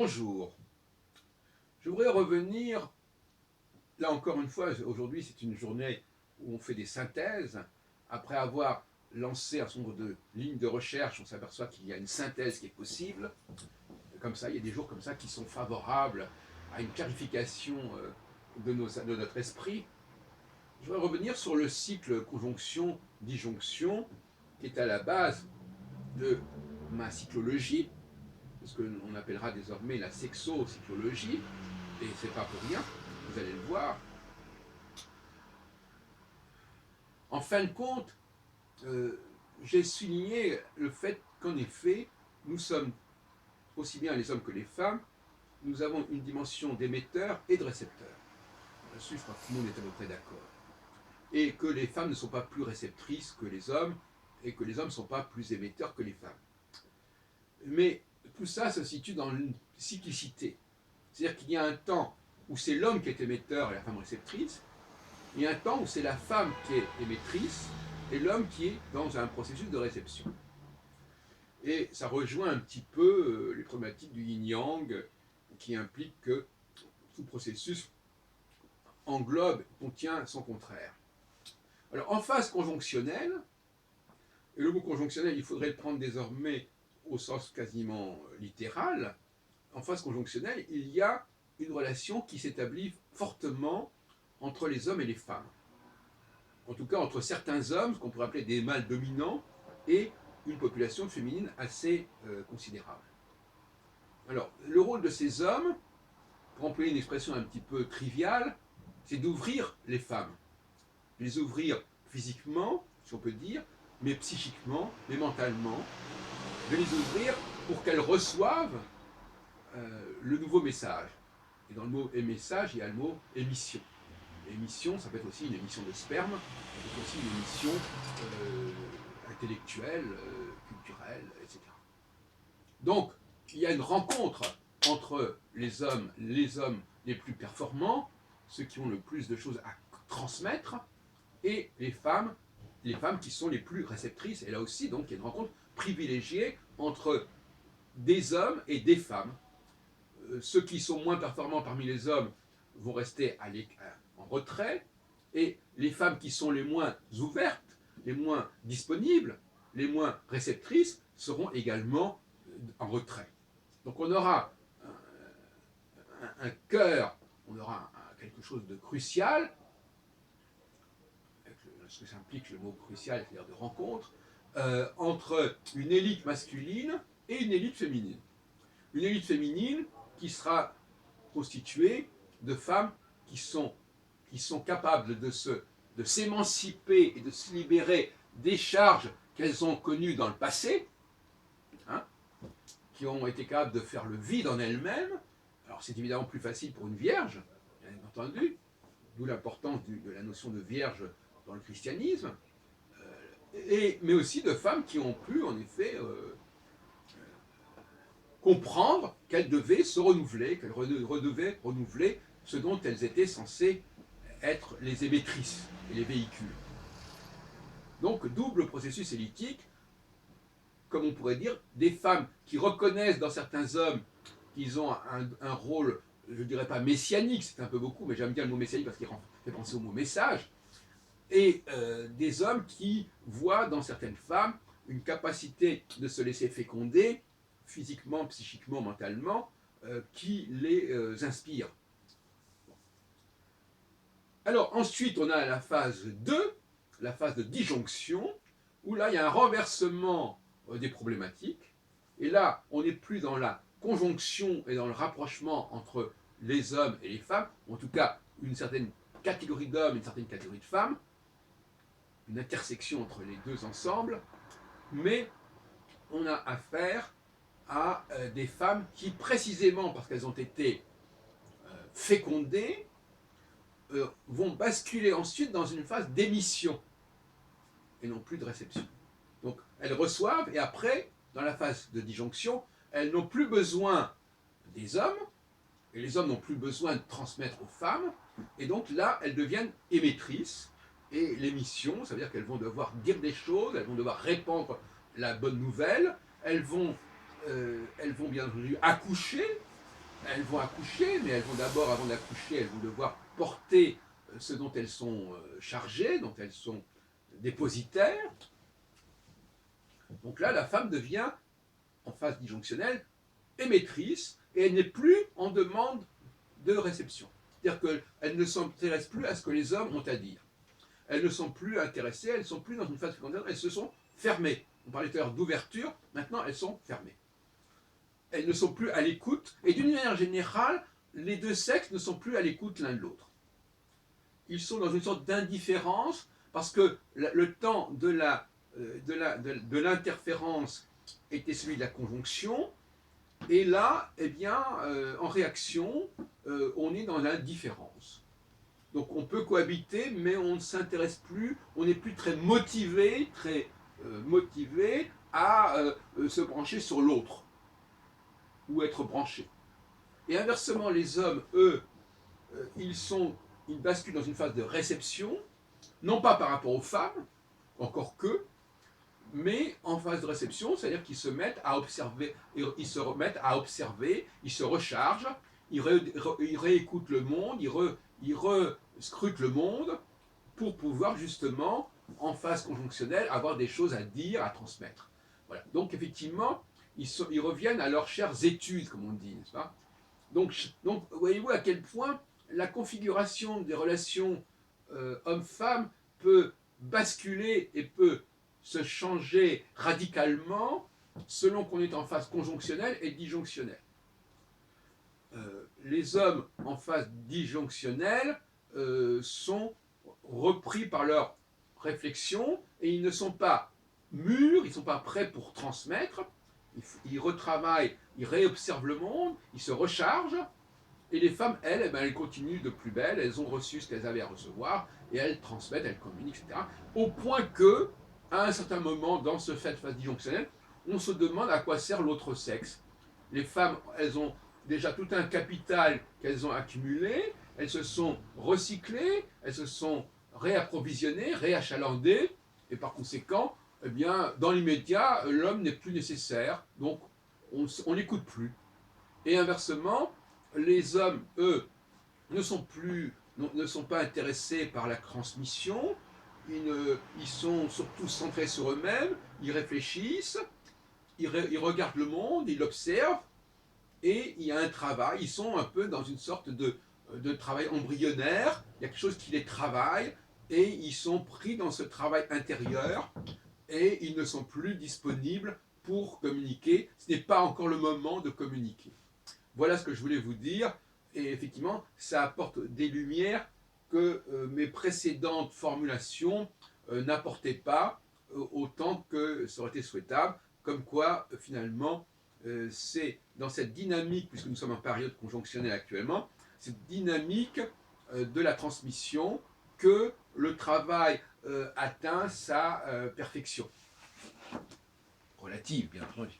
Bonjour, je voudrais revenir, là encore une fois, aujourd'hui c'est une journée où on fait des synthèses. Après avoir lancé un certain nombre de lignes de recherche, on s'aperçoit qu'il y a une synthèse qui est possible. Comme ça, il y a des jours comme ça qui sont favorables à une clarification de notre esprit. Je voudrais revenir sur le cycle conjonction-disjonction qui est à la base de ma cyclologie, ce qu'on appellera désormais la sexocyclologie, et c'est pas pour rien, vous allez le voir. En fin de compte, j'ai souligné le fait qu'en effet, nous sommes, aussi bien les hommes que les femmes, nous avons une dimension d'émetteur et de récepteur. Là-dessus, je crois que tout le monde est à peu près d'accord. Et que les femmes ne sont pas plus réceptrices que les hommes, et que les hommes ne sont pas plus émetteurs que les femmes. Mais tout ça se situe dans une cyclicité. C'est-à-dire qu'il y a un temps où c'est l'homme qui est émetteur et la femme réceptrice, il y a un temps où c'est la femme qui est émettrice et l'homme qui est dans un processus de réception. Et ça rejoint un petit peu les problématiques du yin-yang qui impliquent que tout processus englobe, contient son contraire. Alors en phase conjonctionnelle, et le mot conjonctionnel, il faudrait le prendre désormais au sens quasiment littéral, en phase conjonctionnelle, il y a une relation qui s'établit fortement entre les hommes et les femmes. En tout cas, entre certains hommes, ce qu'on pourrait appeler des mâles dominants, et une population féminine assez considérable. Alors, le rôle de ces hommes, pour employer une expression un petit peu triviale, c'est d'ouvrir les femmes. De les ouvrir physiquement, si on peut dire, mais psychiquement, mais mentalement, de les ouvrir pour qu'elles reçoivent le nouveau message. Et dans le mot message, il y a le mot émission. Émission, ça peut être aussi une émission de sperme, ça peut être aussi une émission intellectuelle, culturelle, etc. Donc, il y a une rencontre entre les hommes les plus performants, ceux qui ont le plus de choses à transmettre, et les femmes qui sont les plus réceptrices. Et là aussi, donc, il y a une rencontre privilégiée entre des hommes et des femmes. Ceux qui sont moins performants parmi les hommes vont rester en retrait, et les femmes qui sont les moins ouvertes, les moins disponibles, les moins réceptrices, seront également en retrait. Donc on aura un cœur, on aura quelque chose de crucial, ce que ça implique le mot crucial, c'est-à-dire de rencontre, entre une élite masculine et une élite féminine. Une élite féminine qui sera constituée de femmes qui sont capables de s'émanciper et de se libérer des charges qu'elles ont connues dans le passé, hein, qui ont été capables de faire le vide en elles-mêmes. Alors c'est évidemment plus facile pour une vierge, bien entendu, d'où l'importance de la notion de vierge dans le christianisme, mais aussi de femmes qui ont pu en effet comprendre qu'elles devaient se renouveler, qu'elles devaient renouveler ce dont elles étaient censées être les émettrices et les véhicules. Donc, double processus élitique, comme on pourrait dire, des femmes qui reconnaissent dans certains hommes qu'ils ont un rôle, je ne dirais pas messianique, c'est un peu beaucoup, mais j'aime bien le mot messianique parce qu'il fait penser au mot message, et des hommes qui voient dans certaines femmes une capacité de se laisser féconder, physiquement, psychiquement, mentalement, qui les inspire. Alors ensuite, on a la phase 2, la phase de disjonction, où là, il y a un renversement des problématiques. Et là, on n'est plus dans la conjonction et dans le rapprochement entre les hommes et les femmes, ou en tout cas une certaine catégorie d'hommes et une certaine catégorie de femmes, une intersection entre les deux ensembles, mais on a affaire à des femmes qui, précisément parce qu'elles ont été fécondées, vont basculer ensuite dans une phase d'émission et non plus de réception. Donc elles reçoivent et après, dans la phase de disjonction, elles n'ont plus besoin des hommes et les hommes n'ont plus besoin de transmettre aux femmes et donc là, elles deviennent émettrices et l'émission, ça veut dire qu'elles vont devoir dire des choses, elles vont devoir répandre la bonne nouvelle, elles vont bien entendu accoucher elles vont accoucher, mais elles vont d'abord, avant d'accoucher, elles vont devoir porter ce dont elles sont chargées, dont elles sont dépositaires. Donc là, la femme devient, en phase disjonctionnelle, émettrice, et elle n'est plus en demande de réception. C'est-à-dire qu'elles ne s'intéressent plus à ce que les hommes ont à dire. Elles ne sont plus intéressées, elles ne sont plus dans une phase fécondaire, elles se sont fermées. On parlait tout à l'heure d'ouverture, maintenant elles sont fermées. Elles ne sont plus à l'écoute, et d'une manière générale, les deux sexes ne sont plus à l'écoute l'un de l'autre. Ils sont dans une sorte d'indifférence, parce que le temps de l'interférence était celui de la conjonction, et là, eh bien, en réaction, on est dans l'indifférence. Donc on peut cohabiter, mais on ne s'intéresse plus, on n'est plus très motivé à se brancher sur l'autre, ou être branché. Et inversement, les hommes, eux, ils basculent dans une phase de réception, non pas par rapport aux femmes, encore que, mais en phase de réception, c'est-à-dire qu'ils se mettent à observer, ils se remettent à observer, ils se rechargent, ils réécoutent le monde, ils rescrutent le monde pour pouvoir justement, en phase conjonctionnelle, avoir des choses à dire, à transmettre. Voilà. Donc effectivement, ils reviennent à leurs chères études, comme on dit, n'est-ce pas? Donc voyez-vous à quel point la configuration des relations homme-femme peut basculer et peut se changer radicalement selon qu'on est en phase conjonctionnelle et disjonctionnelle. Les hommes en phase disjonctionnelle sont repris par leur réflexion et ils ne sont pas mûrs, ils ne sont pas prêts pour transmettre. Ils retravaillent, ils réobservent le monde, ils se rechargent. Et les femmes, elles, eh ben, elles continuent de plus belle, elles ont reçu ce qu'elles avaient à recevoir, et elles transmettent, elles communiquent, etc. Au point que, à un certain moment, dans ce fait phase disjonctionnelle, on se demande à quoi sert l'autre sexe. Les femmes, elles ont déjà tout un capital qu'elles ont accumulé, elles se sont recyclées, elles se sont réapprovisionnées, réachalandées, et par conséquent, eh bien, dans l'immédiat, l'homme n'est plus nécessaire, donc on n'écoute plus. Et inversement, les hommes, eux, ne sont pas intéressés par la transmission, ils sont surtout centrés sur eux-mêmes, ils réfléchissent, ils regardent le monde, ils l'observent, et il y a un travail, ils sont un peu dans une sorte de travail embryonnaire, il y a quelque chose qui les travaille, et ils sont pris dans ce travail intérieur, et ils ne sont plus disponibles pour communiquer, ce n'est pas encore le moment de communiquer. Voilà ce que je voulais vous dire, et effectivement, ça apporte des lumières que mes précédentes formulations n'apportaient pas autant que ça aurait été souhaitable, comme quoi finalement c'est dans cette dynamique, puisque nous sommes en période conjonctionnelle actuellement, cette dynamique de la transmission que le travail atteint sa perfection relative, bien entendu.